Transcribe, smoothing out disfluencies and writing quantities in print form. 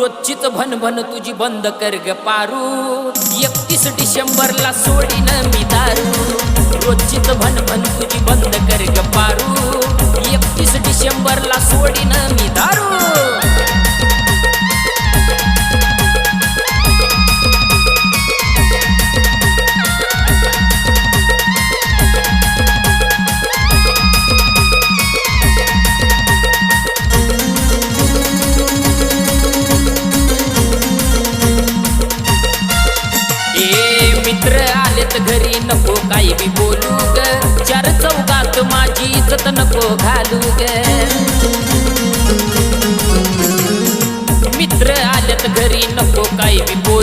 रोजचीच भनभन तुझी बंद कर ग पारू 31 डिसेंबरला सोडीन मी दारू रोजचीच भनभन तुझी बंद कर ग पारू 31 डिसेंबरला सोडीन मी दारू मित्र आलेत घरी नको काही बी बोलू ग चार चौकात माझी इज्जत नको घालू ग मित्र आलेत घरी नको काही बी बोलू